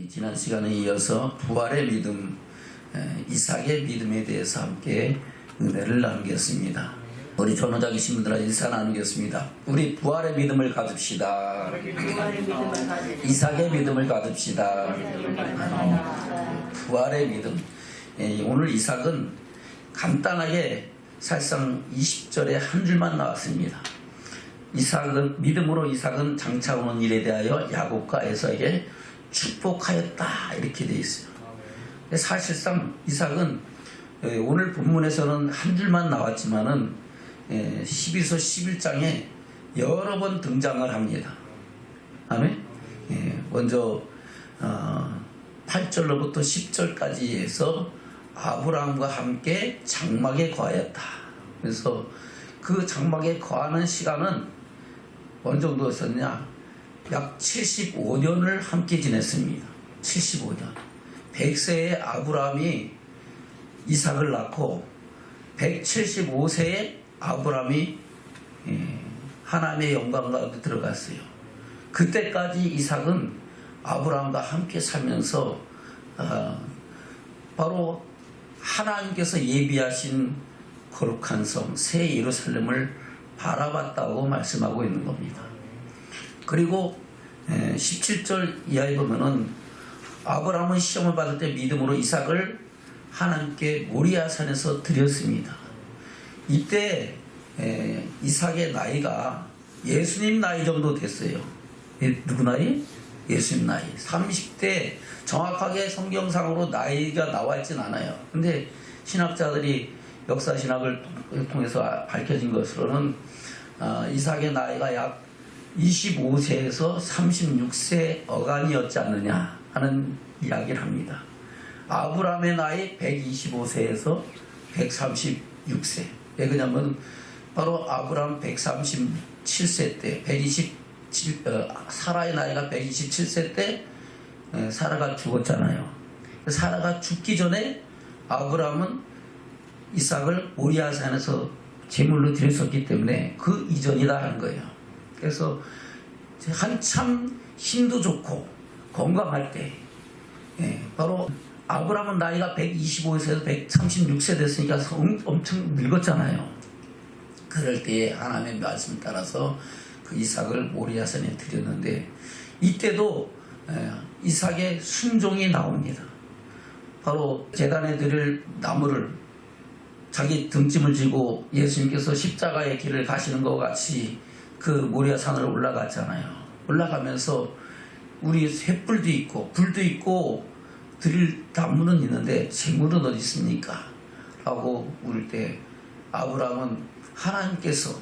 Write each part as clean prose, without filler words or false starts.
지난 시간에 이어서 부활의 믿음, 이삭의 믿음에 대해서 함께 은혜를 나누겠습니다. 우리 전호자기신 분들과 인사 나누겠습니다. 우리 부활의 믿음을 가집시다. 이삭의 믿음을 가집시다. 부활의 믿음. 오늘 이삭은 간단하게 사실상 20절에 한 줄만 나왔습니다. 이삭은 믿음으로 이삭은 장차 오는 일에 대하여 야곱과 에서에게 축복하였다, 이렇게 되어 있어요. 사실상 이삭은 오늘 본문에서는 한 줄만 나왔지만은 12서 11장에 여러 번 등장을 합니다. 아멘. 먼저 8절로부터 10절까지 해서 아브라함과 함께 장막에 거하였다. 그래서 그 장막에 거하는 시간은 어느 정도였었냐? 약 75년을 함께 지냈습니다. 75년. 100세의 아브라함이 이삭을 낳고 175세에 아브라함이 하나님의 영광 가운데 들어갔어요. 그때까지 이삭은 아브라함과 함께 살면서 바로 하나님께서 예비하신 거룩한 성 새 예루살렘을 바라봤다고 말씀하고 있는 겁니다. 그리고 17절 이하에 보면은 아브라함은 시험을 받을 때 믿음으로 이삭을 하나님께 모리아산에서 드렸습니다. 이때 이삭의 나이가 예수님 나이 정도 됐어요. 누구 나이? 예수님 나이. 30대 정확하게 성경상으로 나이가 나와 있진 않아요. 근데 신학자들이 역사 신학을 통해서 밝혀진 것으로는 이삭의 나이가 약 25세에서 36세 어간이었지 않느냐 하는 이야기를 합니다. 아브라함의 나이 125세에서 136세. 왜 그러냐면 바로 아브라함 137세 때 사라의 나이가 127세 때 사라가 죽었잖아요. 사라가 죽기 전에 아브라함은 이삭을 모리아산에서 제물로 드렸었기 때문에 그 이전이다 하는 거예요. 그래서 한참 힘도 좋고 건강할 때 바로 아브라함은 나이가 125세에서 136세 됐으니까 엄청 늙었잖아요. 그럴 때에 하나님의 말씀을 따라서 그 이삭을 모리아산에 드렸는데 이때도 이삭의 순종이 나옵니다. 바로 제단에 드릴 나무를 자기 등짐을 지고 예수님께서 십자가의 길을 가시는 것 같이 그 모리아산으로 올라갔잖아요. 올라가면서 우리 횃불도 있고 불도 있고 드릴 나무는 있는데 재물은 어디 있습니까? 라고 물을 때 아브라함은 하나님께서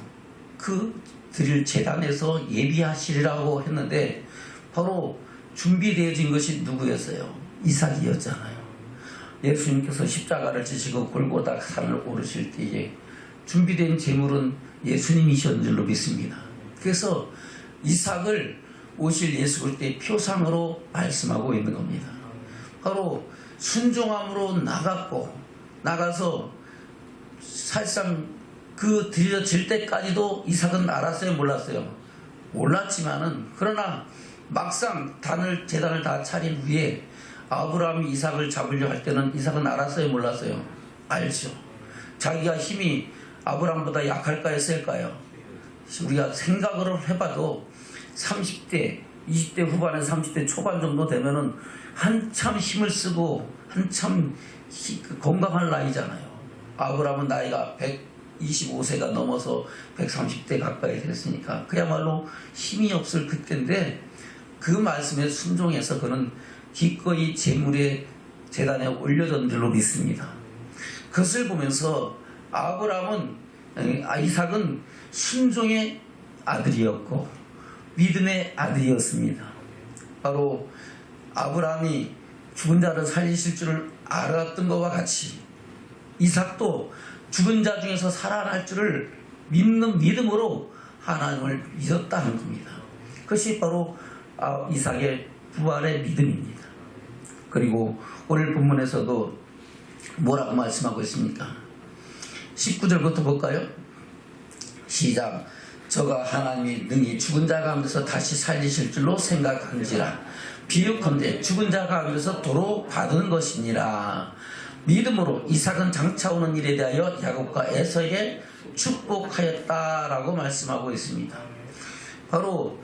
그 드릴 제단에서 예비하시리라고 했는데 바로 준비되어진 것이 누구였어요? 이삭이었잖아요. 예수님께서 십자가를 지시고 골고다 산을 오르실 때에 준비된 제물은 예수님이셨는 줄로 믿습니다. 그래서 이삭을 오실 예수 그리스도의 표상으로 말씀하고 있는 겁니다. 바로 순종함으로 나가서 사실상 그 드려질 때까지도 이삭은 알았어요, 몰랐어요? 몰랐지만은 그러나 막상 제단을 다 차린 후에 아브라함이 이삭을 잡으려 할 때는 이삭은 알았어요, 몰랐어요? 알죠. 자기가 힘이 아브라함보다 약할까요, 셀까요? 우리가 생각을 해봐도 30대, 20대 후반에 30대 초반 정도 되면은 한참 힘을 쓰고 한참 건강할 나이잖아요. 아브라함은 나이가 125세가 넘어서 130대 가까이 됐으니까 그야말로 힘이 없을 그때인데 그 말씀에 순종해서 그는 기꺼이 제물의 제단에 올려던 줄로 믿습니다. 그것을 보면서 이삭은 순종의 아들이었고 믿음의 아들이었습니다. 바로 아브라함이 죽은 자를 살리실 줄을 알았던 것과 같이 이삭도 죽은 자 중에서 살아날 줄을 믿는 믿음으로 하나님을 믿었다는 겁니다. 그것이 바로 이삭의 부활의 믿음입니다. 그리고 오늘 본문에서도 뭐라고 말씀하고 있습니까? 19절부터 볼까요? 시작. 저가 하나님이 능히 죽은 자 가운데서 다시 살리실 줄로 생각한지라. 비유컨대 죽은 자 가운데서 도로 받은 것이니라. 믿음으로 이삭은 장차 오는 일에 대하여 야곱과 에서에게 축복하였다라고 말씀하고 있습니다. 바로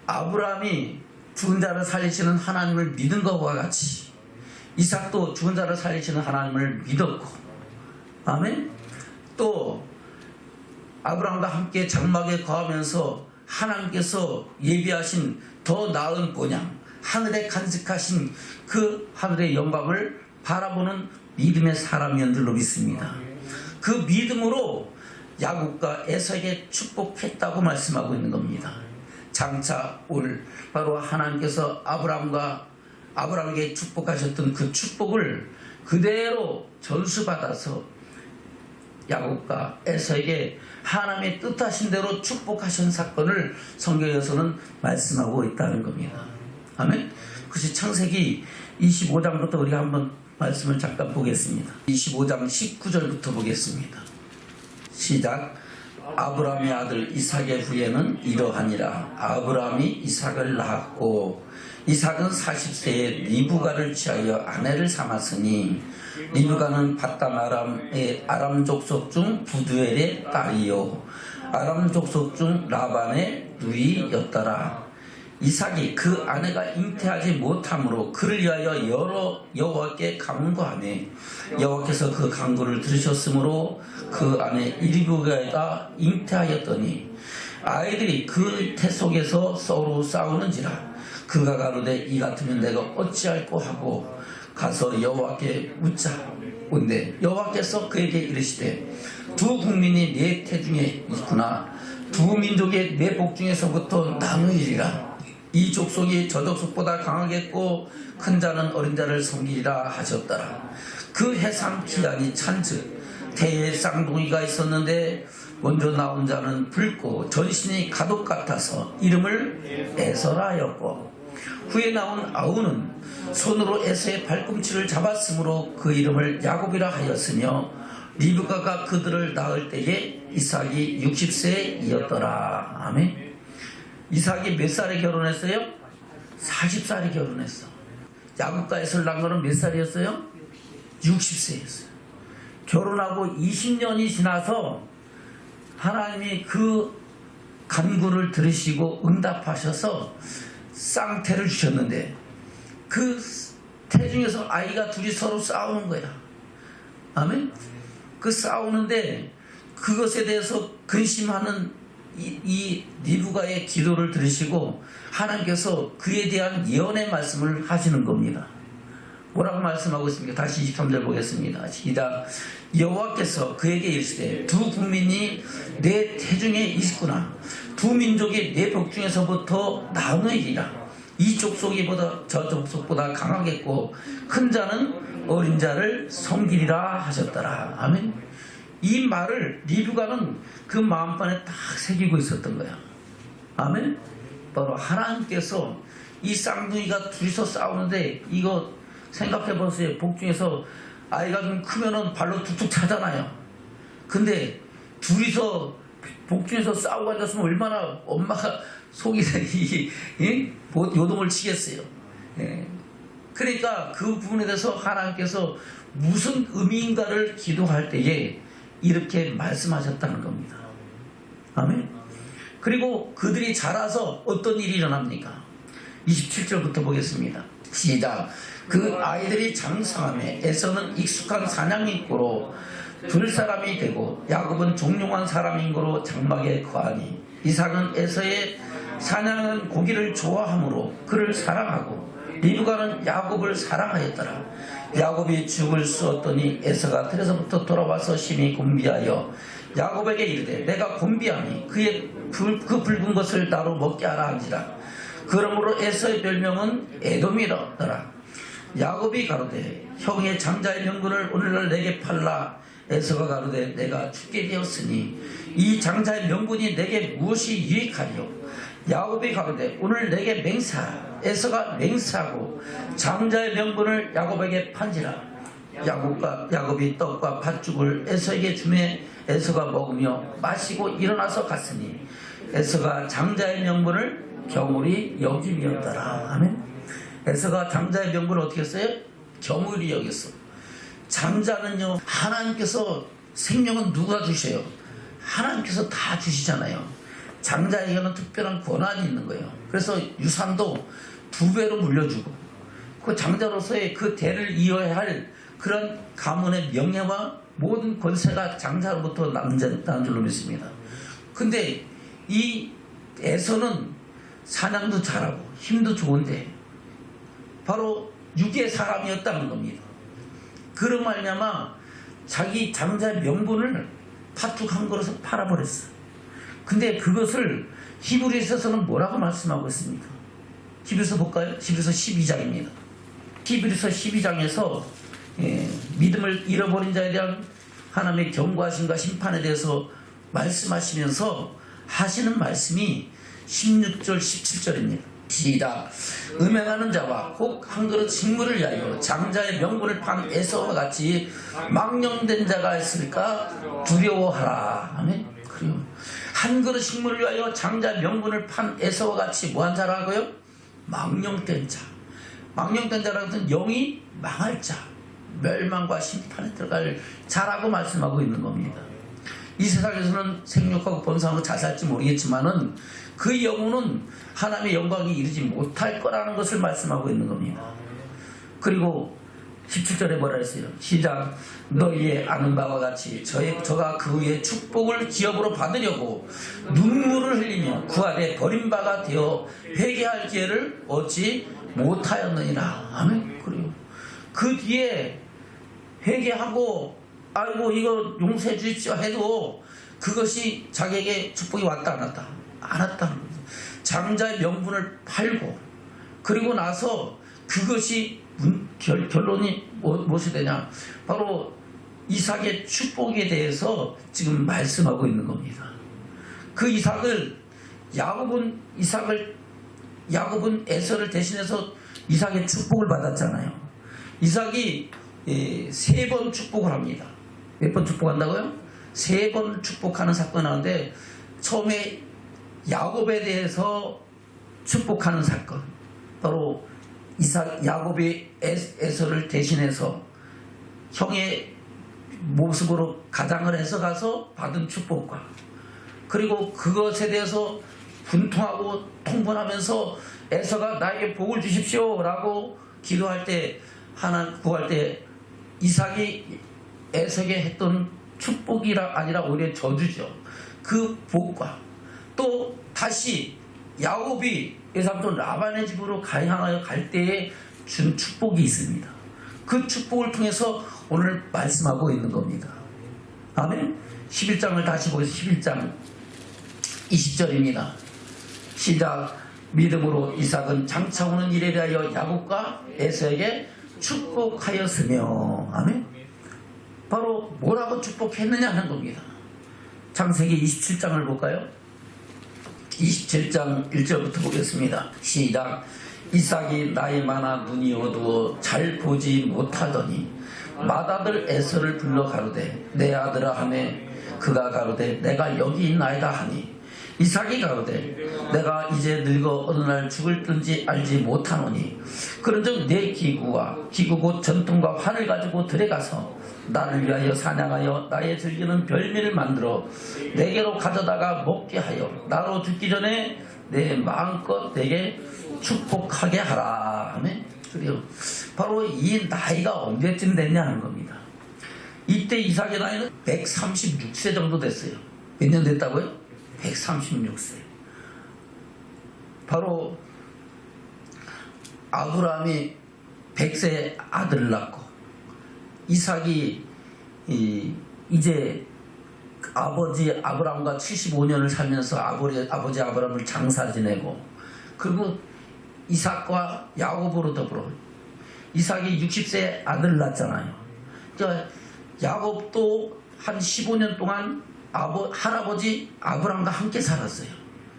아브라함이 죽은 자를 살리시는 하나님을 믿은 것과 같이 이삭도 죽은 자를 살리시는 하나님을 믿었고, 아멘. 또 아브라함과 함께 장막에 거하면서 하나님께서 예비하신 더 나은 본향, 하늘에 간직하신 그 하늘의 영광을 바라보는 믿음의 사람이었는 줄로 믿습니다. 그 믿음으로 야곱과 에서에게 축복했다고 말씀하고 있는 겁니다. 장차 올 바로 하나님께서 아브라함에게 축복하셨던 그 축복을 그대로 전수받아서 야곱과 에서에게 하나님의 뜻하신 대로 축복하신 사건을 성경에서는 말씀하고 있다는 겁니다. 아멘. 그것이 창세기 25장부터 우리가 한번 말씀을 잠깐 보겠습니다. 25장 19절부터 보겠습니다. 시작. 아브라함의 아들 이삭의 후예는 이러하니라. 아브라함이 이삭을 낳았고 이삭은 40세에 리브가를 취하여 아내를 삼았으니 리브가는 바담 아람의 아람 족속 중 부두엘의 딸이요 아람 족속 중 라반의 누이였더라. 이삭이 그 아내가 잉태하지 못함으로 그를 위하여 여러 여호와께 간구하매 여호와께서 그 간구를 들으셨으므로 그 아내 리브가가 잉태하였더니 아이들이 그 태 속에서 서로 싸우는지라. 그가 가로되 이 같으면 내가 어찌할꼬 하고 가서 여호와께 묻자. 온데 여호와께서 그에게 이르시되 두 국민이 네 태중에 있구나. 두 민족의 네 복중에서부터 나누이리라. 이 족속이 저 족속보다 강하겠고 큰 자는 어린 자를 섬기리라 하셨더라. 그 해상 기한이 찬즉 태에 쌍둥이가 있었는데 먼저 나온 자는 붉고 전신이 가독 같아서 이름을 에서라였고 후에 나온 아우는 손으로 에서의 발꿈치를 잡았으므로 그 이름을 야곱이라 하였으며 리브가가 그들을 낳을 때에 이삭이 60세이었더라. 아멘. 이삭이 몇 살에 결혼했어요? 40살에 결혼했어. 야곱과 에서를 낳은 거는 몇 살이었어요? 60세였어요. 결혼하고 20년이 지나서 하나님이 그 간구를 들으시고 응답하셔서 쌍태를 주셨는데 그 태중에서 아이가 둘이 서로 싸우는 거야. 아멘? 그 싸우는데 그것에 대해서 근심하는 이 리브가의 기도를 들으시고 하나님께서 그에 대한 예언의 말씀을 하시는 겁니다. 뭐라고 말씀하고 있습니까? 다시 23절 보겠습니다. 시작. 여호와께서 그에게 이르시되 두 국민이 내 태중에 있구나. 두 민족이 내 벽중에서부터 나누이리라. 이 족속이보다 저 족속보다 강하겠고 큰 자는 어린 자를 섬기리라 하셨더라. 아멘. 이 말을 리브가는 그 마음판에 딱 새기고 있었던 거야. 아멘. 바로 하나님께서 이 쌍둥이가 둘이서 싸우는데 이거 생각해 보세요. 복중에서 아이가 좀 크면은 발로 툭툭 차잖아요. 근데 둘이서 복중에서 싸우고 앉았으면 얼마나 엄마가 속이 요동을 치겠어요. 예. 그러니까 그 부분에 대해서 하나님께서 무슨 의미인가를 기도할 때에 이렇게 말씀하셨다는 겁니다. 아멘. 그리고 그들이 자라서 어떤 일이 일어납니까? 27절부터 보겠습니다. 시작. 그 아이들이 장성함에 에서는 익숙한 사냥인고로 둘사람이 되고 야곱은 종용한 사람인 거로 장막에 거하니 이삭은 에서의 사냥은 고기를 좋아하므로 그를 사랑하고 리브가는 야곱을 사랑하였더라. 야곱이 죽을 쑤었더니 에서가 들에서부터 돌아와서 심히 곤비하여 야곱에게 이르되 내가 곤비하니 그의 그 붉은 것을 나로 먹게 하라 한지라. 그러므로 에서의 별명은 에돔이었더라. 야곱이 가로되 형의 장자의 명분을 오늘날 내게 팔라. 에서가 가로되 내가 죽게 되었으니 이 장자의 명분이 내게 무엇이 유익하리요. 야곱이 가로되 오늘 내게 맹세하라. 에서가 맹세하고 장자의 명분을 야곱에게 판지라. 야곱이 떡과 팥죽을 에서에게 주매 에서가 먹으며 마시고 일어나서 갔으니 에서가 장자의 명분을 경홀히 여김이었더라. 아멘. 에서가 장자의 명분을 어떻게 했어요? 경홀히 여겼어. 장자는요, 하나님께서 생명은 누가 주셔요? 하나님께서 다 주시잖아요. 장자에게는 특별한 권한이 있는 거예요. 그래서 유산도 2배로 물려주고, 그 장자로서의 그 대를 이어야 할 그런 가문의 명예와 모든 권세가 장자로부터 나는 줄로 믿습니다. 근데 이 에서는 사냥도 잘하고 힘도 좋은데 바로 육의 사람이었다는 겁니다. 그런 말미암아 자기 장자의 명분을 팥죽 한 그릇에 팔아버렸어. 근데 그것을 히브리서에서는 뭐라고 말씀하고 있습니까? 히브리서 볼까요? 히브리서 12장입니다. 히브리서 12장에서 믿음을 잃어버린 자에 대한 하나님의 경고하심과 심판에 대해서 말씀하시면서 하시는 말씀이 16절 17절입니다. 시작. 음행하는 자와 혹 한 그릇 식물을 위하여 장자의 명분을 판 에서와 같이 망령된 자가 있을까 두려워하라. 아멘. 그리고 한 그릇 식물을 위하여 장자의 명분을 판 에서와 같이 뭐한 자라고요? 망령된 자. 망령된 자라는 것은 영이 망할 자, 멸망과 심판에 들어갈 자라고 말씀하고 있는 겁니다. 이 세상에서는 생육하고 번성하고 잘 살지 모르겠지만은 그 영혼은 하나님의 영광이 이르지 못할 거라는 것을 말씀하고 있는 겁니다. 그리고 17절에 뭐라 했어요? 시작. 너희의 아는 바와 같이 저가 그 위에 축복을 기업으로 받으려고 눈물을 흘리며 그 아래 버림바가 되어 회개할 기회를 얻지 못하였느니라. 아멘. 그리고 그 뒤에 회개하고 아이고 이거 용서해 주십시오 해도 그것이 자기에게 축복이 왔다 안 왔다? 안 왔다는 거죠. 장자의 명분을 팔고 그리고 나서 그것이 결론이 무엇이 되냐? 바로 이삭의 축복에 대해서 지금 말씀하고 있는 겁니다. 그 이삭은 야곱은 에서를 대신해서 이삭의 축복을 받았잖아요. 이삭이 3번 축복을 합니다. 몇 번 축복한다고요? 3번 축복하는 사건이 나오는데 처음에 야곱에 대해서 축복하는 사건, 바로 야곱이 에서를 대신해서 형의 모습으로 가장을 해서 가서 받은 축복과, 그리고 그것에 대해서 분통하고 통분하면서 에서가 나에게 복을 주십시오 라고 기도할 때, 하나님 구할 때 이삭이 에서에게 했던 축복이라 아니라 오히려 저주죠. 그 복과 또 다시 야곱이 외삼촌 라반의 집으로 향하여 갈 때에 준 축복이 있습니다. 그 축복을 통해서 오늘 말씀하고 있는 겁니다. 아멘. 11장을 다시 보겠습니다. 11장 20절입니다. 시작. 믿음으로 이삭은 장차 오는 일에 대하여 야곱과 에서에게 축복하였으며. 아멘. 바로 뭐라고 축복했느냐 하는 겁니다. 창세기 27장을 볼까요? 27장 1절부터 보겠습니다. 시작. 이삭이 나이 많아 눈이 어두워 잘 보지 못하더니 맏아들 에서를 불러 가로되 내 아들아 하매 그가 가로되 내가 여기 있나이다 하니 이삭이 가로되 내가 이제 늙어 어느 날 죽을든지 알지 못하노니 그런즉 내 기구 곧 전통과 활을 가지고 들에 가서 나를 위하여 사냥하여 나의 즐기는 별미를 만들어 내게로 가져다가 먹게 하여 나로 죽기 전에 내 마음껏 내게 축복하게 하라. 아멘. 그리고 바로 이 나이가 언제쯤 됐냐 하는 겁니다. 이때 이삭의 나이는 136세 정도 됐어요. 몇 년 됐다고요? 136세. 바로 아브라함이 100세 아들을 낳고 이삭이 이제 아버지 아브라함과 75년을 살면서 아버지 아브라함을 장사 지내고, 그리고 이삭과 야곱으로 더불어 이삭이 60세 아들을 낳았잖아요. 그러니까 야곱도 한 15년 동안 할아버지 아브라함과 함께 살았어요.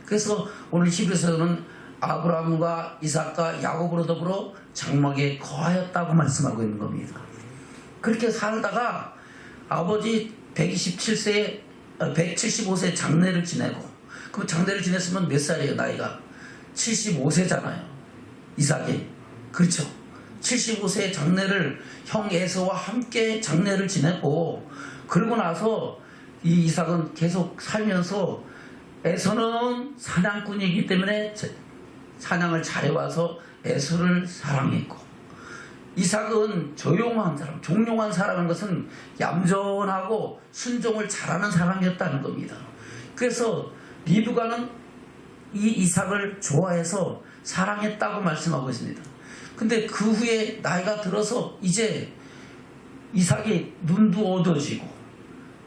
그래서 오늘 히브리서는 아브라함과 이삭과 야곱으로 더불어 장막에 거하였다고 말씀하고 있는 겁니다. 그렇게 살다가 아버지 125세 장례를 지내고, 그 장례를 지냈으면 몇 살이에요? 나이가 75세잖아요. 이삭이. 그렇죠. 75세의 장례를 형 에서와 함께 장례를 지냈고, 그러고 나서 이 이삭은 계속 살면서 에서는 사냥꾼이기 때문에 사냥을 잘해와서 에서를 사랑했고, 이삭은 조용한 사람, 종용한 사람인 것은 얌전하고 순종을 잘하는 사람이었다는 겁니다. 그래서 리브가는 이 이삭을 좋아해서 사랑했다고 말씀하고 있습니다. 근데 그 후에 나이가 들어서 이제 이삭이 눈도 어두워지고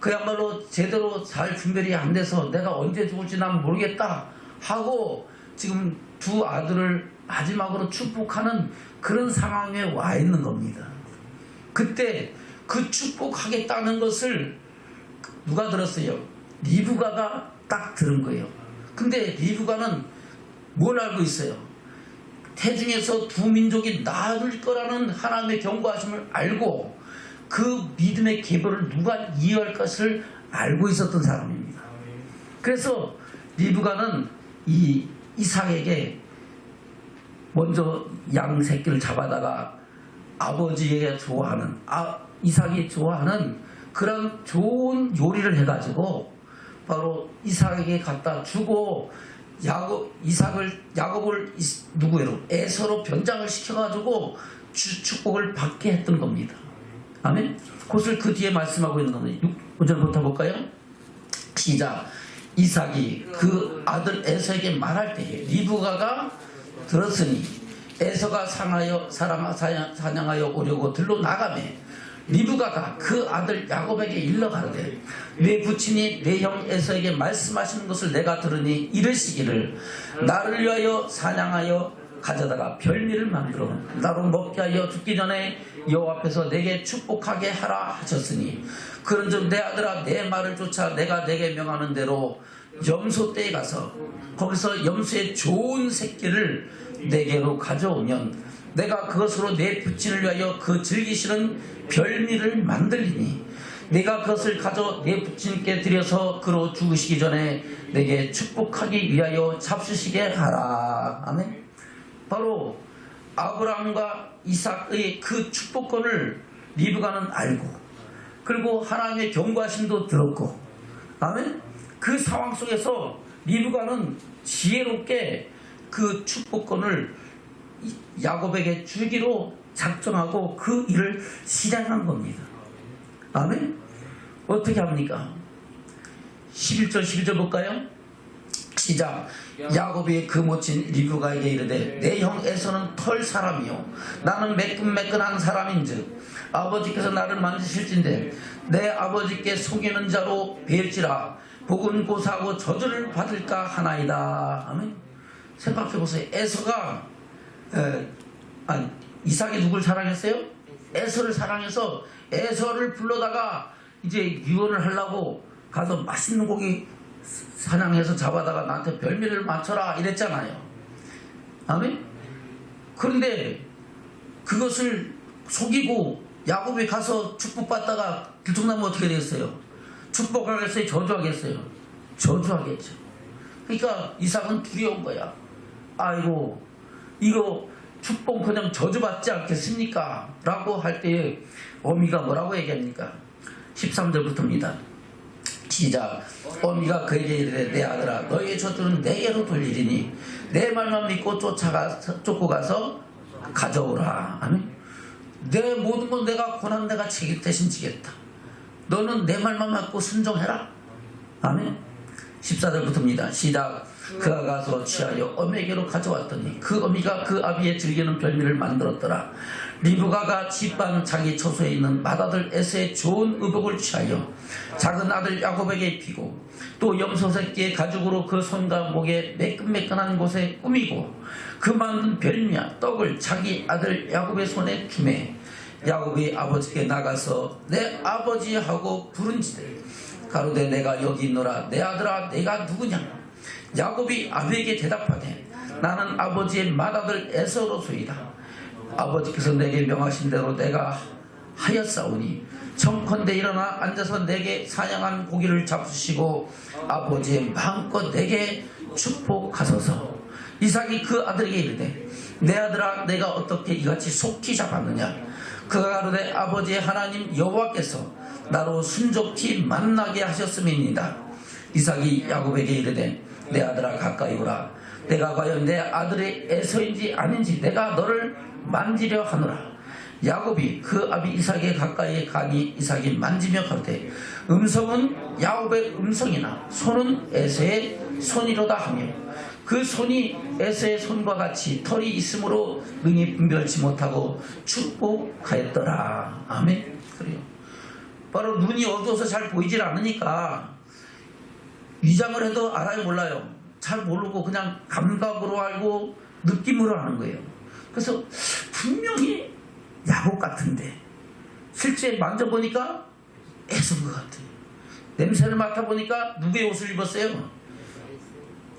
그야말로 제대로 잘 분별이 안 돼서 내가 언제 죽을지 난 모르겠다 하고 지금 두 아들을 마지막으로 축복하는 그런 상황에 와 있는 겁니다. 그때 그 축복하겠다는 것을 누가 들었어요? 리브가가 딱 들은 거예요. 근데 리브가는 뭘 알고 있어요? 태중에서 두 민족이 나을 거라는 하나님의 경고하심을 알고 그 믿음의 계보를 누가 이해할 것을 알고 있었던 사람입니다. 그래서 리브가는 이 이삭에게 먼저 양 새끼를 잡아다가 아버지에게 좋아하는 이삭이 좋아하는 그런 좋은 요리를 해가지고 바로 이삭에게 갖다 주고 야곱을 누구예요? 에서로 변장을 시켜가지고 축복을 받게 했던 겁니다. 아멘. 그것을 그 뒤에 말씀하고 있는 겁니다. 6절부터 볼까요? 시작. 이삭이 그 아들 에서에게 말할 때에 리브가가 들었으니 에서가 사냥하여 오려고 들로 나가매 리브가가 그 아들 야곱에게 일러 가르되 내 부친이 내 형 에서에게 말씀하시는 것을 내가 들으니 이르시기를 나를 위하여 사냥하여 가져다가 별미를 만들어 나로 먹게 하여 죽기 전에 여호와 앞에서 내게 축복하게 하라 하셨으니 그런즉 내 아들아 내 말을 쫓아 내가 내게 명하는 대로 염소떼에 가서 거기서 염소의 좋은 새끼를 내게로 가져오면 내가 그것으로 내 부친을 위하여 그 즐기시는 별미를 만들리니 내가 그것을 가져 내 부친께 드려서 그로 죽으시기 전에 내게 축복하기 위하여 잡수시게 하라. 아멘. 바로 아브라함과 이삭의 그 축복권을 리브가는 알고 그리고 하나님의 경고하심도 들었고, 아멘. 그 상황 속에서 리브가는 지혜롭게 그 축복권을 야곱에게 주기로 작정하고 그 일을 실행한 겁니다. 아멘. 어떻게 합니까? 11절 12절 볼까요? 시작. 야곱이 그 모친 리브가에게 이르되 내 형 에서는 털 사람이요 나는 매끈매끈한 사람인즉 아버지께서 나를 만지실진데 내 아버지께 속이는 자로 뵐지라 복은 고사하고 저주를 받을까 하나이다. 아멘. 생각해보세요. 에서가 이삭이 누굴 사랑했어요? 에서를 사랑해서 에서를 불러다가 이제 유언을 하려고 가서 맛있는 고기 사냥해서 잡아다가 나한테 별미를 맞춰라 이랬잖아요. 아멘. 그런데 그것을 속이고 야곱이 가서 축복받다가 들통나면 어떻게 되겠어요? 축복하겠어요? 저주하겠어요? 저주하겠죠. 그러니까 이삭은 두려운 거야. 아이고 이거 축복 그냥 저주받지 않겠습니까? 라고 할 때에 어미가 뭐라고 얘기합니까? 13절부터입니다. 시작. 어미가 그에게 이르되 내 아들아 너희의 저주는 내게로 돌리리니 내 말만 믿고 쫓고 가서 가져오라. 아멘. 내 모든 건 내가 고난 내가 대신 지겠다. 너는 내 말만 믿고 순종해라. 아멘. 14절부터입니다. 시작. 그가 가서 취하여 어미에게로 가져왔더니 그 어미가 그 아비의 즐기는 별미를 만들었더라. 리브가가 집안 자기 처소에 있는 맏아들 에서의 좋은 의복을 취하여 작은 아들 야곱에게 입히고 또 염소 새끼의 가죽으로 그 손과 목에 매끈매끈한 곳에 꾸미고 그 만든 별미와 떡을 자기 아들 야곱의 손에 주매 야곱이 아버지께 나가서 내 아버지 하고 부른지대 가로되 내가 여기 있노라. 내 아들아 내가 누구냐? 야곱이 아비에게 대답하되 나는 아버지의 맏아들 에서로소이다. 아버지께서 내게 명하신 대로 내가 하였사오니 청컨대 일어나 앉아서 내게 사냥한 고기를 잡수시고 아버지의 마음껏 내게 축복하소서. 이삭이 그 아들에게 이르되 내 아들아 내가 어떻게 이같이 속히 잡았느냐. 그가 가로되 아버지의 하나님 여호와께서 나로 순족히 만나게 하셨음이니이다. 이삭이 야곱에게 이르되 내 아들아 가까이 오라. 내가 과연 내 아들의 에서인지 아닌지 내가 너를 만지려 하노라. 야곱이 그 아비 이삭에 가까이 가니 이삭이 만지며 가로되 음성은 야곱의 음성이나 손은 에서의 손이로다 하며 그 손이 에서의 손과 같이 털이 있으므로 능히 분별치 못하고 축복하였더라. 아멘. 그래요. 바로 눈이 어두워서 잘 보이질 않으니까 위장을 해도 알아요 몰라요. 잘 모르고 그냥 감각으로 알고 느낌으로 하는 거예요. 그래서 분명히 야곱 같은데 실제 만져보니까 에서인 것 같아요. 냄새를 맡아보니까 누구의 옷을 입었어요?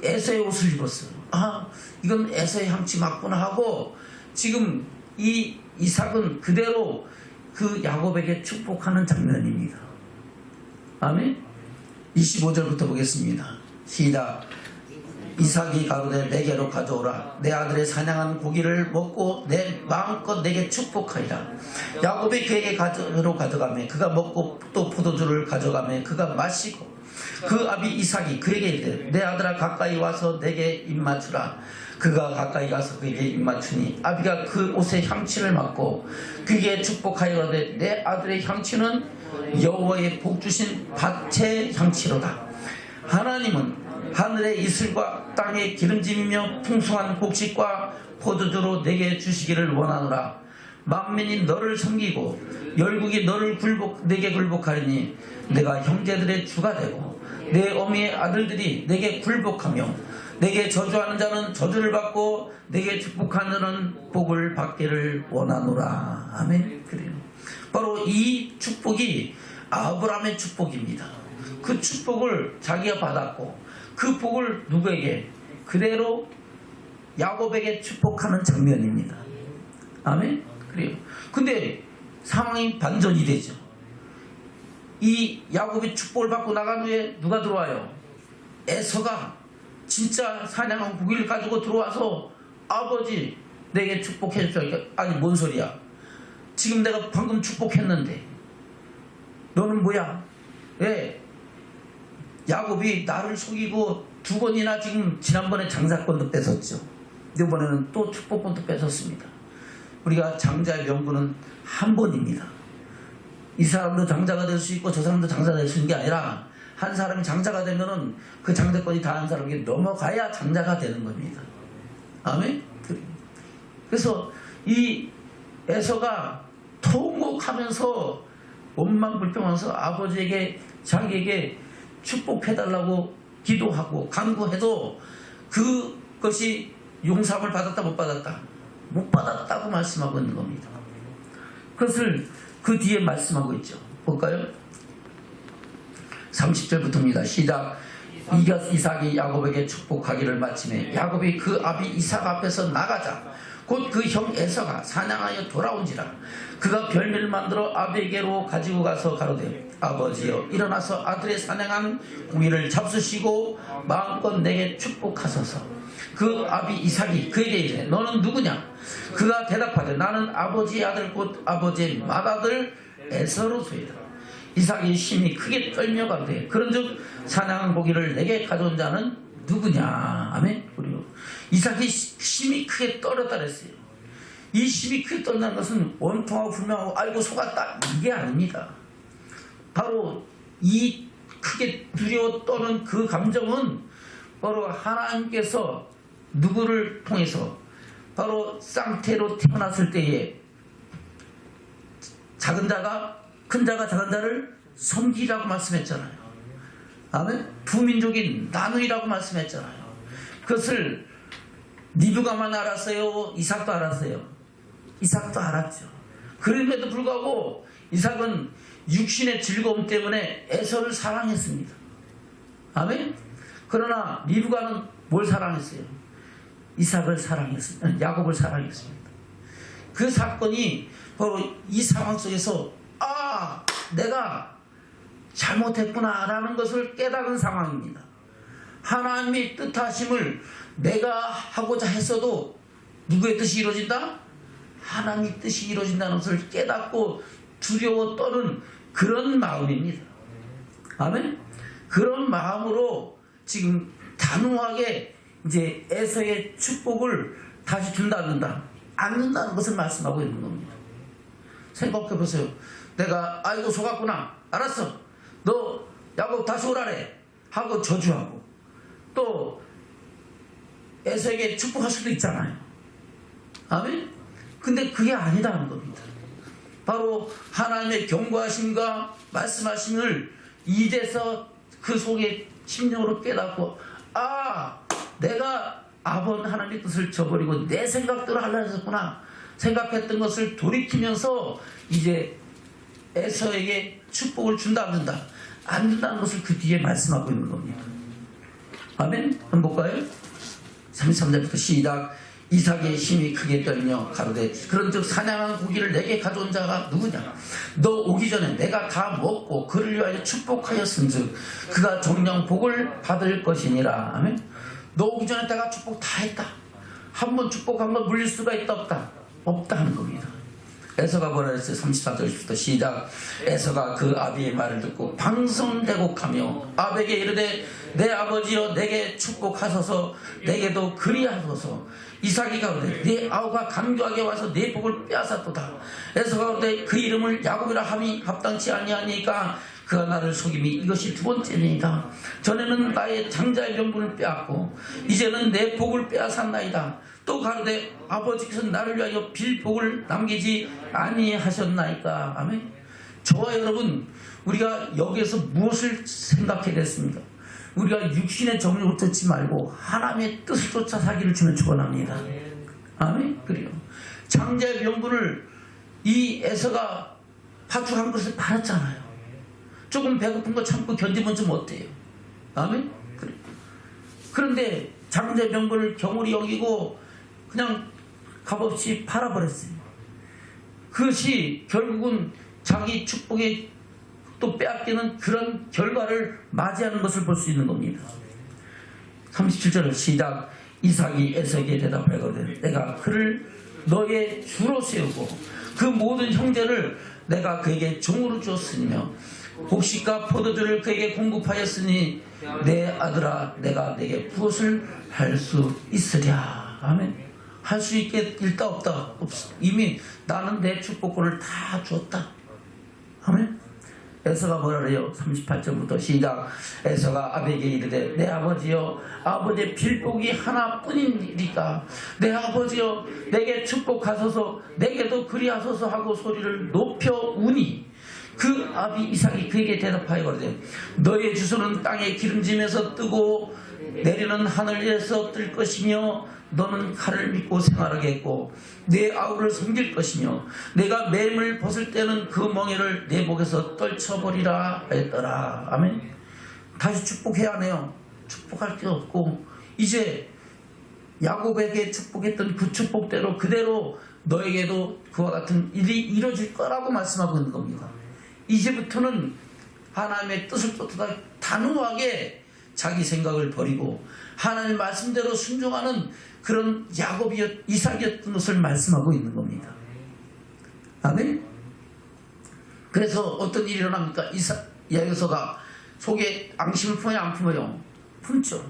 에서의 옷을 입었어요. 아, 이건 에서의 향취 맞구나 하고 지금 이 이삭은 그대로 그 야곱에게 축복하는 장면입니다. 아멘. 25절부터 보겠습니다. 시작. 이삭이 가로되 내게로 가져오라. 내 아들의 사냥한 고기를 먹고 내 마음껏 내게 축복하리라. 야곱이 그에게 가져가매 그가 먹고 또 포도주를 가져가매 그가 마시고 그 아비 이삭이 그에게 이르되 내 아들아 가까이 와서 내게 입맞추라. 그가 가까이 가서 그에게 입맞추니 아비가 그 옷의 향취를 맡고 그에게 축복하여가되 내 아들의 향취는 여호와의 복주신 밭의 향취로다. 하나님은 하늘의 이슬과 땅의 기름짐이며 풍성한 곡식과 포도주로 내게 주시기를 원하노라. 만민이 너를 섬기고 열국이 너를 내게 굴복하리니 내가 형제들의 주가 되고 내 어미의 아들들이 내게 굴복하며 내게 저주하는 자는 저주를 받고 내게 축복하는 자는 복을 받기를 원하노라. 아멘. 그래요. 바로 이 축복이 아브라함의 축복입니다. 그 축복을 자기가 받았고 그 복을 누구에게? 그대로 야곱에게 축복하는 장면입니다. 아멘. 그래요. 근데 상황이 반전이 되죠. 이 야곱이 축복을 받고 나간 후에 누가 들어와요? 에서가 진짜 사냥한 고기를 가지고 들어와서 아버지 내게 축복해 주세요. 아니 뭔 소리야? 지금 내가 방금 축복했는데 너는 뭐야? 왜? 야곱이 나를 속이고 두 번이나 지금 지난번에 장자권도 뺏었죠. 이번에는 또 축복권도 뺏었습니다. 우리가 장자의 명분은 한 번입니다. 이 사람도 장자가 될 수 있고 저 사람도 장자가 될 수 있는 게 아니라 한 사람이 장자가 되면은 그 장자권이 다른 사람에게 넘어가야 장자가 되는 겁니다. 아멘? 그래서 이 에서가 통곡하면서 원망불평하면서 아버지에게 자기에게 축복해달라고 기도하고 간구해도 그것이 용서함을 받았다 못 받았다? 못 받았다고 말씀하고 있는 겁니다. 그것을 그 뒤에 말씀하고 있죠. 볼까요? 30절부터입니다. 시작. 이삭이 야곱에게 축복하기를 마치매 야곱이 그 아비 이삭 앞에서 나가자 곧 그 형 에서가 사냥하여 돌아온지라. 그가 별미를 만들어 아비에게로 가지고 가서 가로되 아버지여 일어나서 아들의 사냥한 고기를 잡수시고 마음껏 내게 축복하소서. 그 아비 이삭이 그에게 이르되 너는 누구냐? 그가 대답하되 나는 아버지의 아들 곧 아버지의 맏아들 에서로소이다. 이삭이 심히 크게 떨며 가로되 그런즉 사냥한 고기를 내게 가져온 자는 누구냐? 아멘. 그리고 이삭이 심히 크게 떨었다 그랬어요. 이 심히 크게 떨다는 것은 원통하고 불명하고 아이고 속았다 이게 아닙니다. 바로 이 크게 두려워 떠는 그 감정은 바로 하나님께서 누구를 통해서 바로 쌍태로 태어났을 때에 작은 자가 큰 자가 작은 자를 섬기라고 말씀했잖아요. 아멘. 두 민족이 나누이라고 말씀했잖아요. 그것을 리브가만 알았어요? 이삭도 알았어요? 이삭도 알았죠. 그럼에도 불구하고 이삭은 육신의 즐거움 때문에 에서를 사랑했습니다. 아멘. 그러나 리브가는 뭘 사랑했어요? 이삭을 사랑했습니다. 야곱을 사랑했습니다. 그 사건이 바로 이 상황 속에서 내가 잘못했구나 라는 것을 깨달은 상황입니다. 하나님의 뜻하심을 내가 하고자 했어도 누구의 뜻이 이루어진다? 하나님의 뜻이 이루어진다는 것을 깨닫고 두려워 떠는 그런 마음입니다. 아멘? 그런 마음으로 지금 단호하게 이제 에서의 축복을 다시 준다든다 않는다는 것을 말씀하고 있는 겁니다. 생각해 보세요. 내가 아이고 속았구나. 알았어. 너 야곱 다시 오라래 하고 저주하고 또 에서에게 축복할 수도 있잖아요. 아멘? 근데 그게 아니라는 겁니다. 바로 하나님의 경고하심과 말씀하심을 이제서 그 속에 심령으로 깨닫고 내가 아버지 하나님의 뜻을 저버리고 내 생각대로 하려고 했구나 생각했던 것을 돌이키면서 이제 에서에게 축복을 준다 안 준다는 것을 그 뒤에 말씀하고 있는 겁니다. 아멘? 한번 볼까요? 33절부터 시작. 이삭의 힘이 크게 떨며 가로되 그런즉 사냥한 고기를 내게 가져온 자가 누구냐? 너 오기 전에 내가 다 먹고 그를 위하여 축복하였은즉 그가 정령 복을 받을 것이니라. 아멘? 너 오기 전에 내가 축복 다 했다. 한 번 축복한 건 물릴 수가 있다 없다? 없다 하는 겁니다. 에서가 뭐라 했어요? 34절부터 시작. 에서가 그 아비의 말을 듣고 방성대곡하며 아베에게 이르되 내 아버지여 내게 축복하소서 내게도 그리하소서. 이삭이 가로되 네 아우가 간교하게 와서 네 복을 빼앗았도다. 에서가 가로되 그 이름을 야곱이라 함이 합당치 아니하니까 그가 나를 속임이 이것이 두 번째니이다. 전에는 나의 장자의 명분을 빼앗고 이제는 내 복을 빼앗았나이다. 또 가로되 아버지께서 나를 위하여 빌 복을 남기지 아니하셨나이까. 아멘. 저와 여러분 우리가 여기에서 무엇을 생각해야 됐습니까? 우리가 육신의 정욕을 쫓지 말고 하나님의 뜻을 쫓아 살기를 주면 축원합니다. 아멘. 그래요. 장자의 명분을 이 에서가 파죽한 것을 팔았잖아요. 조금 배고픈 거 참고 견디면 좀 어때요? 아멘. 그래요. 그런데 장자의 명분을 경홀히 여기고 그냥 값없이 팔아버렸어요. 그것이 결국은 자기 축복에 또 빼앗기는 그런 결과를 맞이하는 것을 볼 수 있는 겁니다. 37절 시작. 이삭이 에서에게 대답하거든 내가 그를 너의 주로 세우고 그 모든 형제를 내가 그에게 종으로 주었으며 곡식과 포도주를 그에게 공급하였으니 내 아들아 내가 내게 무엇을 할 수 있으랴. 아멘. 할 수 있게 있다 없다 없어. 이미 나는 내 축복권을 다 줬다. 아멘. 에서가 뭐라 그래요? 38절부터 시작. 에서가 아베에게 이르되 내 아버지여 아버지의 빌복이 하나뿐이니까 내 아버지여 내게 축복하소서 내게도 그리하소서 하고 소리를 높여 우니 그 아비 이삭이 그에게 대답하여 그러되 너의 주소는 땅의 기름짐에서 뜨고 내리는 하늘 위에서 뜰 것이며 너는 칼을 믿고 생활하겠고 내 아우를 섬길 것이며 내가 맹을 벗을 때는 그 멍에를 내 목에서 떨쳐버리라 했더라. 아멘. 다시 축복해야 하네요. 축복할 게 없고 이제 야곱에게 축복했던 그 축복대로 그대로 너에게도 그와 같은 일이 이루어질 거라고 말씀하고 있는 겁니다. 이제부터는 하나님의 뜻을 쫓아 단호하게 자기 생각을 버리고 하나님 말씀대로 순종하는 그런 이삭이었던 것을 말씀하고 있는 겁니다. 아멘. 그래서 어떤 일이 일어납니까? 여기서가 속에 앙심을 품어요 안 품어요? 품죠.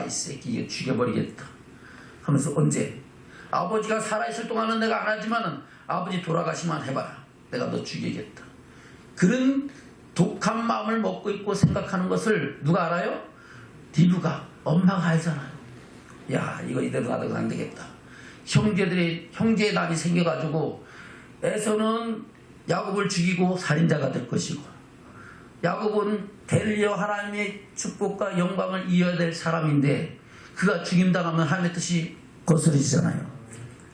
이 새끼 이거 죽여버리겠다 하면서 언제? 아버지가 살아있을 동안은 내가 안 하지만은 아버지 돌아가시만 해봐라. 내가 너 죽이겠다. 그런 독한 마음을 먹고 있고 생각하는 것을 누가 알아요? 디브가 엄마가 알잖아요. 야 이거 이대로 놔두면 안 되겠다. 형제의 난이 생겨가지고 에서는 야곱을 죽이고 살인자가 될 것이고 야곱은 대리어 하나님의 축복과 영광을 이어야 될 사람인데 그가 죽임당하면 하나님의 뜻이 거스르지잖아요.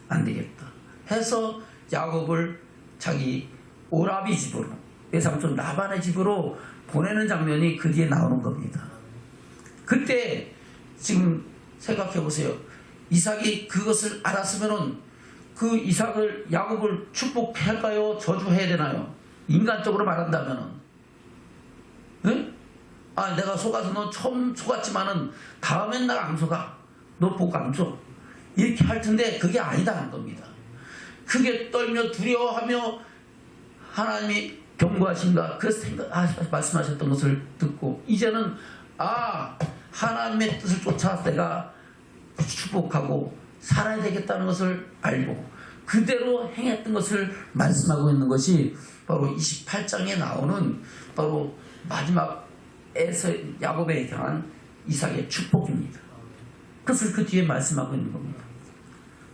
안 되겠다 해서 야곱을 자기 오라비 집으로 외삼촌 라반의 집으로 보내는 장면이 그 뒤에 나오는 겁니다. 그때 지금 생각해 보세요. 이삭이 그것을 알았으면은 그 이삭을 야곱을 축복할까요? 저주해야 되나요? 인간적으로 말한다면은, 응? 아, 내가 속아서 너 처음 속았지만은 다음엔 나 안 속아. 너 복 안 줘. 이렇게 할 텐데 그게 아니다는 겁니다. 크게 떨며 두려워하며 하나님이 경고하신가 그 말씀하셨던 것을 듣고 이제는 하나님의 뜻을 쫓아 내가 축복하고 살아야 되겠다는 것을 알고 그대로 행했던 것을 말씀하고 있는 것이 바로 28장에 나오는 바로 마지막에서 야곱에 향한 이삭의 축복입니다. 그것을 그 뒤에 말씀하고 있는 겁니다.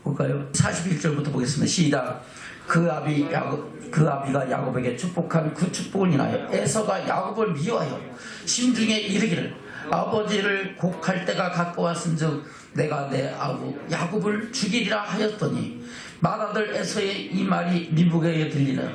볼까요? 41절부터 보겠습니다. 시작. 그 아비가 야곱에게 축복한 그 축복을 인하여 에서가 야곱을 미워하여 심중에 이르기를 아버지를 곡할 때가 가까웠은즉 내가 내 아우 야곱을 죽이리라 하였더니 맏아들 에서의 이 말이 리브가에 들리는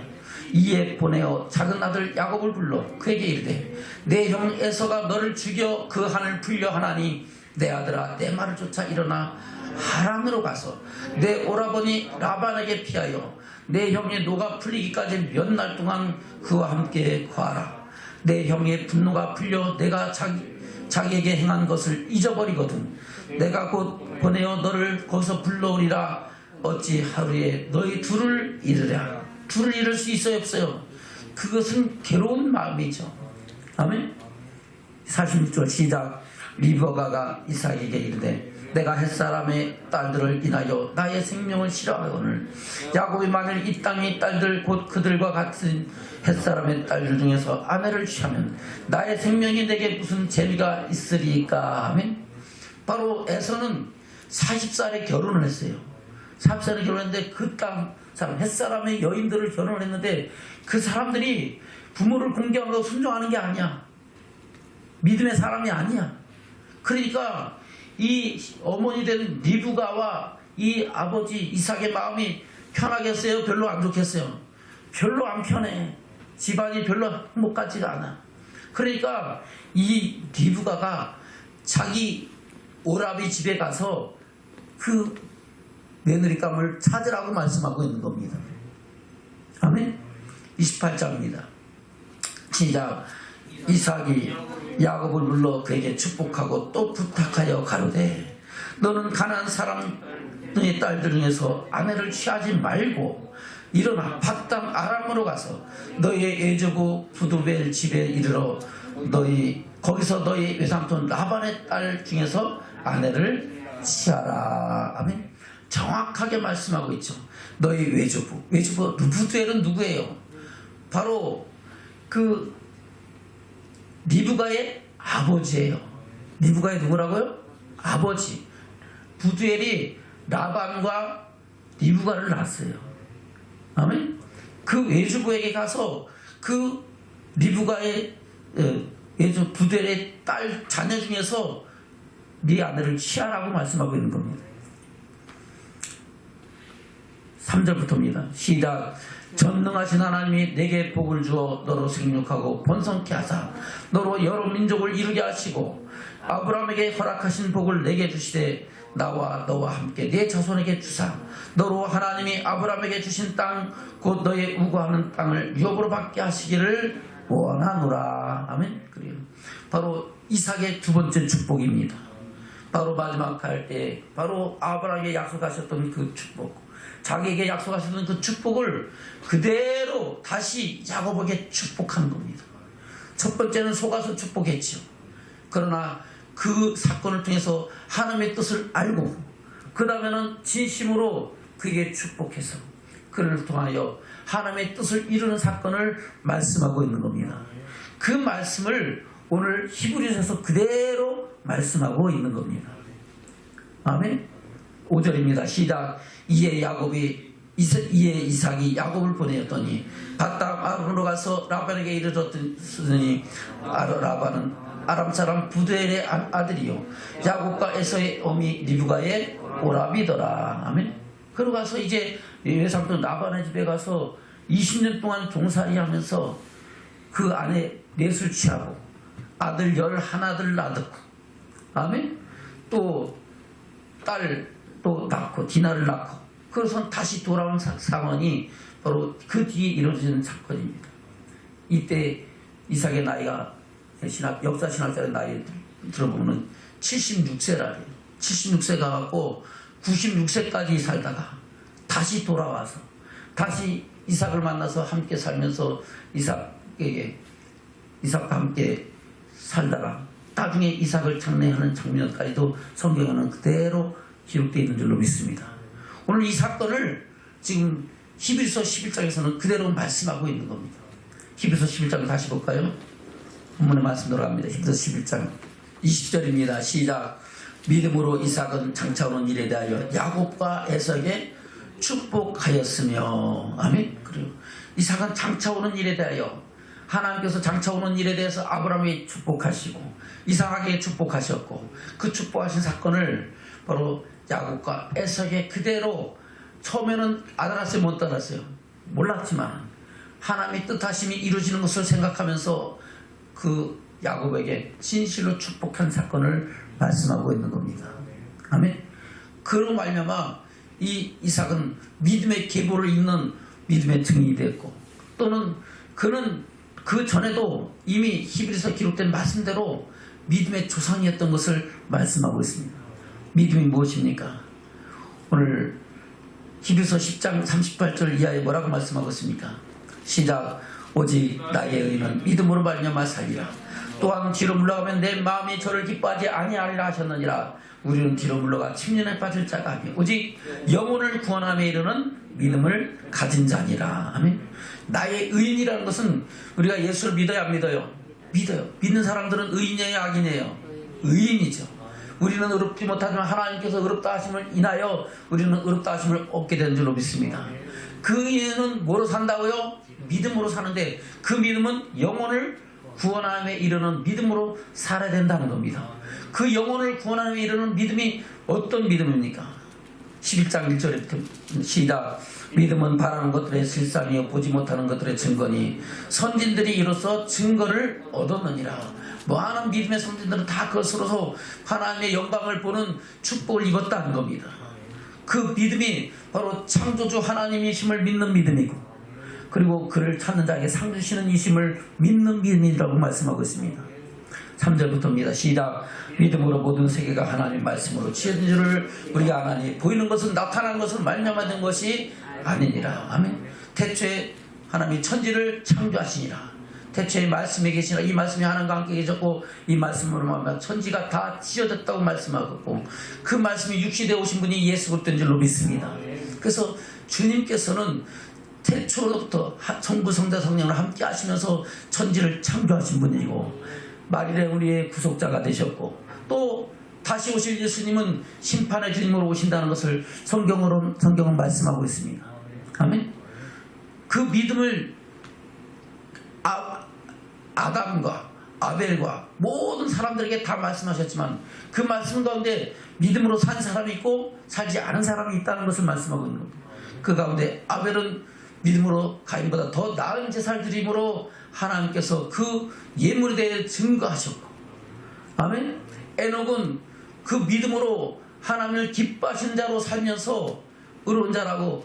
이에 보내어 작은 아들 야곱을 불러 그에게 이르되 내 형 에서가 너를 죽여 그 한을 풀려 하나니 내 아들아 내 말을 쫓아 일어나 하란으로 가서 내 오라버니 라반에게 피하여 내 형의 노가 풀리기까지 몇 날 동안 그와 함께 거하라. 내 형의 분노가 풀려 내가 자기에게 행한 것을 잊어버리거든 내가 곧 보내어 너를 거기서 불러오리라. 어찌 하루에 너희 둘을 잃으랴. 둘을 잃을 수 있어요 없어요? 그것은 괴로운 마음이죠. 아멘. 46절 시작. 리브가가 이삭에게 이르되 내가 햇사람의 딸들을 인하여 나의 생명을 싫어하거늘 야곱이 만일 이 땅의 딸들 곧 그들과 같은 햇사람의 딸들 중에서 아내를 취하면 나의 생명이 내게 무슨 재미가 있으리까 하면 바로 에서는 40살에 결혼을 했어요. 40살에 결혼했는데 그 땅 사람 햇사람의 여인들을 결혼을 했는데 그 사람들이 부모를 공경하고 순종하는 게 아니야. 믿음의 사람이 아니야. 그러니까 이 어머니 된 리브가와 이 아버지 이삭의 마음이 편하겠어요? 별로 안 좋겠어요? 별로 안 편해. 집안이 별로 행복 같지가 않아. 그러니까 이 리브가가 자기 오라비 집에 가서 그 며느리감을 찾으라고 말씀하고 있는 겁니다. 아멘. 28장입니다. 시작. 이삭이 야곱을 불러 그에게 축복하고 또 부탁하여 가로되 너는 가나안 사람의 딸들 중에서 아내를 취하지 말고 일어나 밧담 아람으로 가서 너희의 애저구 부두벨 집에 이르러 거기서 너희 외삼촌 라반의 딸 중에서 아내를 취하라. 아멘. 정확하게 말씀하고 있죠. 너희 외조부 부두엘은 누구예요? 바로 그 리브가의 아버지예요. 리브가의 누구라고요? 아버지. 부두엘이 라반과 리브가를 낳았어요. 아멘. 그 외주부에게 가서 그 리브가의 부두엘의 딸 자녀 중에서 네 아내를 취하라고 말씀하고 있는 겁니다. 3절부터입니다. 시작. 전능하신 하나님이 내게 복을 주어 너로 생육하고 번성케 하사 너로 여러 민족을 이루게 하시고 아브라함에게 허락하신 복을 내게 주시되 나와 너와 함께 내 자손에게 주사 너로 하나님이 아브라함에게 주신 땅 곧 너의 우거하는 땅을 유업으로 받게 하시기를 원하노라. 아멘. 그래요. 바로 이삭의 두 번째 축복입니다. 바로 마지막 할 때 바로 아브라함에게 약속하셨던 그 축복, 자기에게 약속하셨던 그 축복을 그대로 다시 야곱에게 축복한 겁니다. 첫 번째는 속아서 축복했죠. 그러나 그 사건을 통해서 하나님의 뜻을 알고 그 다음에는 진심으로 그에게 축복해서 그를 통하여 하나님의 뜻을 이루는 사건을 말씀하고 있는 겁니다. 그 말씀을 오늘 히브리서에서 그대로 말씀하고 있는 겁니다. 아멘. 5절입니다. 시작. 이에 이삭이 야곱을 보내었더니 밧담 아람으로 가서 라반에게 이르렀더니 라반은 아람 사람 부두엘의 아들이요 야곱과 에서의 어미 리브가의 오라비더라. 아멘. 그러고 가서 이제 외삼촌 라반의 집에 가서 20년 동안 종살이 하면서 그 아내 넷을 취하고 아들 11을 낳고 아멘. 또 딸 또 낳고 디나를 낳고 그래서 다시 돌아온 상황이 바로 그 뒤에 이루어지는 사건입니다. 이때 이삭의 나이가 역사 신학자의 나이 들어보면 76세라 그래요. 76세 가갖고 96세까지 살다가 다시 돌아와서 다시 이삭을 만나서 함께 살면서 이삭과 함께 살다가 나중에 이삭을 장례하는 장면까지도 성경에는 그대로 기록되어 있는 줄로 믿습니다. 오늘 이 사건을 지금 히브리서 11장에서는 그대로 말씀하고 있는 겁니다. 히브리서 11장을 다시 볼까요? 본문의 말씀 들어갑니다. 히브리서 11장 20절입니다. 시작. 믿음으로 이삭은 장차오는 일에 대하여 야곱과 에서에게 축복하였으며, 아멘. 그리고 이삭은 장차오는 일에 대하여 하나님께서 장차오는 일에 대해서 아브라함에게 축복하시고 이삭에게 축복하셨고, 그 축복하신 사건을 바로 야곱과 에서에게 그대로, 처음에는 아들았어요, 못 따랐어요? 몰랐지만 하나님의 뜻하심이 이루어지는 것을 생각하면서 그 야곱에게 진실로 축복한 사건을 말씀하고 있는 겁니다. 아멘. 그로 말미암아 이 이삭은 믿음의 계보를 잇는 믿음의 증인이 됐고, 또는 그는 그 전에도 이미 히브리서 기록된 말씀대로 믿음의 조상이었던 것을 말씀하고 있습니다. 믿음이 무엇입니까? 오늘 히브리서 10장 38절 이하에 뭐라고 말씀하고 있습니까? 시작. 오직 나의 의는 믿음으로 말미암아 살리라. 또한 뒤로 물러가면 내 마음이 저를 기뻐하지 아니하리라 하셨느니라. 우리는 뒤로 물러가 침륜에 빠질 자가 아니요 오직 영혼을 구원함에 이르는 믿음을 가진 자니라. 아멘. 나의 의인이라는 것은 우리가 예수를 믿어야 안 믿어요? 믿어요. 믿는 사람들은 의인이에요, 악인이에요? 의인이죠. 우리는 의롭지 못하지만 하나님께서 의롭다 하심을 인하여 우리는 의롭다 하심을 얻게 된 줄로 믿습니다. 그 의인은 뭐로 산다고요? 믿음으로 사는데, 그 믿음은 영혼을 구원함에 이르는 믿음으로 살아야 된다는 겁니다. 그 영혼을 구원함에 이르는 믿음이 어떤 믿음입니까? 11장 1절에 시작. 믿음은 바라는 것들의 실상이요 보지 못하는 것들의 증거니 선진들이 이로써 증거를 얻었느니라. 많은 믿음의 선진들은 다 그것으로서 하나님의 영광을 보는 축복을 입었다는 겁니다. 그 믿음이 바로 창조주 하나님이심을 믿는 믿음이고, 그리고 그를 찾는 자에게 상 주시는 이심을 믿는 믿음이라고 말씀하고 있습니다. 3절부터입니다. 시작. 믿음으로 모든 세계가 하나님의 말씀으로 지어진 줄을 우리가 아나니 보이는 것은 나타나는 것은 말미암아 된 것이 아니니라. 아멘. 태초에 하나님이 천지를 창조하시니라. 태초에 말씀에 계시니라. 이 말씀이 하나님과 함께 계셨고 이 말씀으로 말미암아 천지가 다 지어졌다고 말씀하고, 그 말씀이 육시되어 오신 분이 예수 그리스도인 줄로 믿습니다. 그래서 주님께서는 태초로부터 성부 성자 성령을 함께 하시면서 천지를 창조하신 분이고, 말일에 우리의 구속자가 되셨고, 또 다시 오실 예수님은 심판의 주님으로 오신다는 것을 성경은 말씀하고 있습니다. 아멘. 그 믿음을 아담과 아벨과 모든 사람들에게 다 말씀하셨지만, 그 말씀 가운데 믿음으로 산 사람이 있고 살지 않은 사람이 있다는 것을 말씀하고 있는 겁니다. 그 가운데 아벨은 믿음으로 가인보다 더 나은 제사를 드림으로 하나님께서 그 예물에 대해 증거하셨고, 아멘. 에녹은 그 믿음으로 하나님을 기뻐하신 자로 살면서 의로운 자라고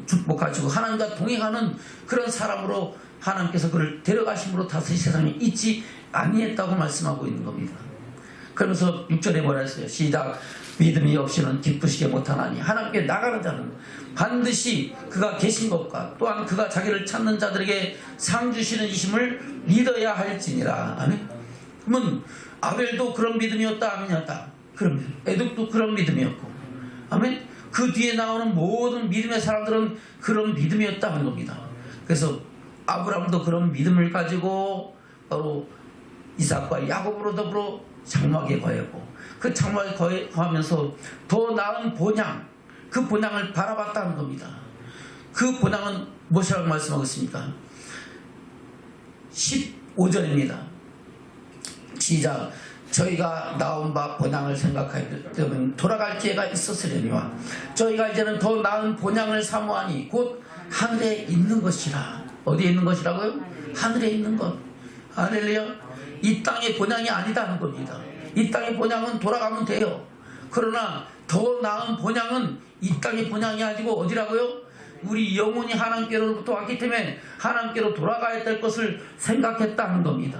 축복하시고 하나님과 동행하는 그런 사람으로 하나님께서 그를 데려가심으로 다시 세상에 있지 아니했다고 말씀하고 있는 겁니다. 그러면서 6절에 뭐라 했어요? 시작. 믿음이 없이는 기쁘시게 못하나니 하나님께 나가는 자는 반드시 그가 계신 것과 또한 그가 자기를 찾는 자들에게 상 주시는 이심을 믿어야 할지니라. 아멘. 그러면 아벨도 그런 믿음이었다, 아멘이었다? 그런 믿음. 에녹도 그런 믿음이었고, 아멘. 그 뒤에 나오는 모든 믿음의 사람들은 그런 믿음이었다는 겁니다. 그래서 아브라함도 그런 믿음을 가지고 바로 이삭과 야곱으로 더불어 장막에 거했고, 그 장막에 거하면서 더 나은 본향, 그 본향을 바라봤다는 겁니다. 그 본향은 무엇이라고 말씀하고 있습니까? 15절입니다. 시작. 저희가 나온 바 본향을 생각하여 돌아갈 기회가 있었으려니와 저희가 이제는 더 나은 본향을 사모하니 곧 하늘에 있는 것이라. 어디에 있는 것이라고요? 하늘에 있는 것. 할렐루야. 이 땅의 본향이 아니다는 겁니다. 이 땅의 본향은 돌아가면 돼요. 그러나 더 나은 본향은 이 땅의 본향이 아니고 어디라고요? 우리 영혼이 하나님께로부터 왔기 때문에 하나님께로 돌아가야 될 것을 생각했다는 겁니다.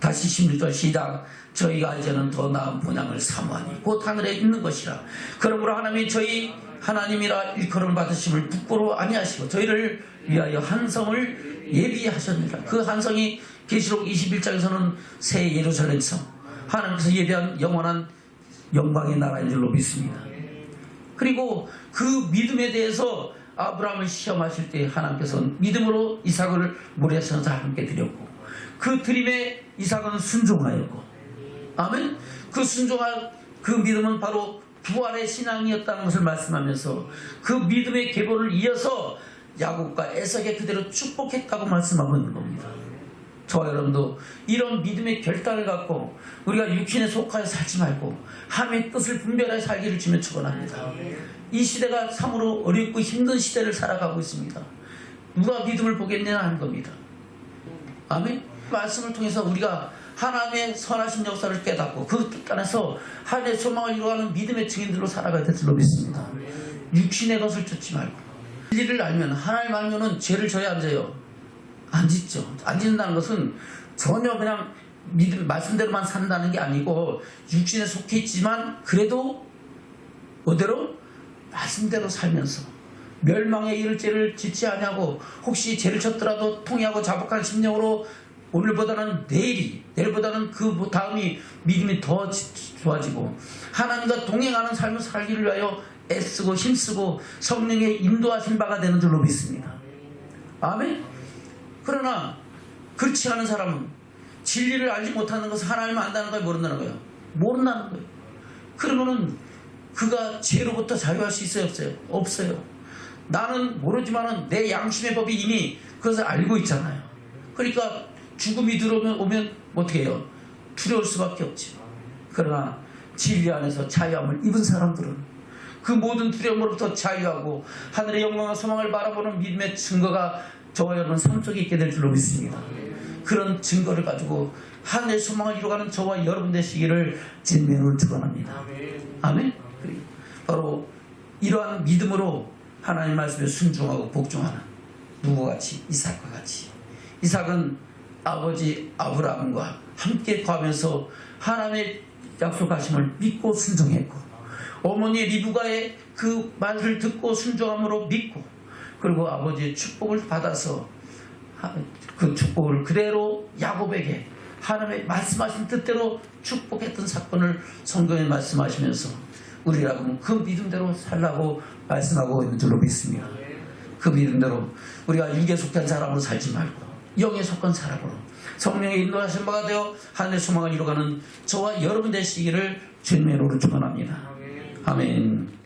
다시 16절 시작. 저희가 이제는 더 나은 본향을 사모하니 곧 하늘에 있는 것이라. 그러므로 하나님이 저희 하나님이라 일컬음을 받으심을 부끄러워 아니하시고 저희를 위하여 한 성을 예비하셨느니라. 그 한 성이 계시록 21장에서는 새 예루살렘 성, 하나님께서 예비한 영원한 영광의 나라인 줄로 믿습니다. 그리고 그 믿음에 대해서 아브라함을 시험하실 때 하나님께서는 믿음으로 이삭을 모리아산에서 함께 드렸고, 그 드림에 이삭은 순종하였고, 아멘. 그 순종한 그 믿음은 바로 부활의 신앙이었다는 것을 말씀하면서 그 믿음의 계보를 이어서 야곱과 에삭에 그대로 축복했다고 말씀하고 있는 겁니다. 저와 여러분도 이런 믿음의 결단을 갖고 우리가 육신에 속하여 살지 말고 하나님의 뜻을 분별하여 살기를 주며 축원합니다. 이 시대가 참으로 어렵고 힘든 시대를 살아가고 있습니다. 누가 믿음을 보겠느냐 하는 겁니다. 아멘. 말씀을 통해서 우리가 하나님의 선하신 역사를 깨닫고 그 뜻 안에서 하나님의 소망을 이루어가는 믿음의 증인들로 살아가야 될 줄로 믿습니다. 육신의 것을 쫓지 말고 진리를 알면, 하나님 알면은 죄를 져야 안 져요? 안 짓죠. 안 짓는다는 것은 전혀 그냥 믿음 말씀대로만 산다는 게 아니고 육신에 속해 있지만 그래도 어대로 말씀대로 살면서 멸망에 이를 죄를 짓지 아니하고, 혹시 죄를 졌더라도 통회하고 자복한 심령으로 오늘보다는 내일보다는 그 다음이 믿음이 더 좋아지고 하나님과 동행하는 삶을 살기를 위하여 애쓰고 힘쓰고 성령의 인도하신 바가 되는 줄로 믿습니다. 아멘. 그러나 그렇지 않은 사람은 진리를 알지 못하는 것을 하나님은 안다는 거예요, 모른다는 거예요? 모른다는 거예요. 그러면은 그가 죄로부터 자유할 수 있어요, 없어요? 없어요. 나는 모르지만은 내 양심의 법이 이미 그것을 알고 있잖아요. 그러니까 죽음이 들어오면 어떻게 해요? 두려울 수밖에 없죠. 그러나 진리 안에서 자유함을 입은 사람들은 그 모든 두려움으로부터 자유하고 하늘의 영광과 소망을 바라보는 믿음의 증거가 저와 여러분 삶 속에 있게 될 줄로 믿습니다. 그런 증거를 가지고 하늘의 소망을 이루어가는 저와 여러분 되시기를 진면으로 축원합니다. 아멘. 바로 이러한 믿음으로 하나님 말씀에 순종하고 복종하는 누구와 같이? 이삭과 같이. 이삭은 아버지 아브라함과 함께 가면서 하나님의 약속하심을 믿고 순종했고, 어머니 리브가의 그 말을 듣고 순종함으로 믿고, 그리고 아버지의 축복을 받아서 그 축복을 그대로 야곱에게 하나님의 말씀하신 뜻대로 축복했던 사건을 성경에 말씀하시면서 우리라고 그 믿음대로 살라고 말씀하고 있는 줄로 믿습니다. 그 믿음대로 우리가 육에 속한 사람으로 살지 말고 영에 속한 사람으로 성령의 인도하신 바가 되어 하늘의 소망을 이루어가는 저와 여러분 되시기를 주님의 이름으로 축원합니다. 아멘.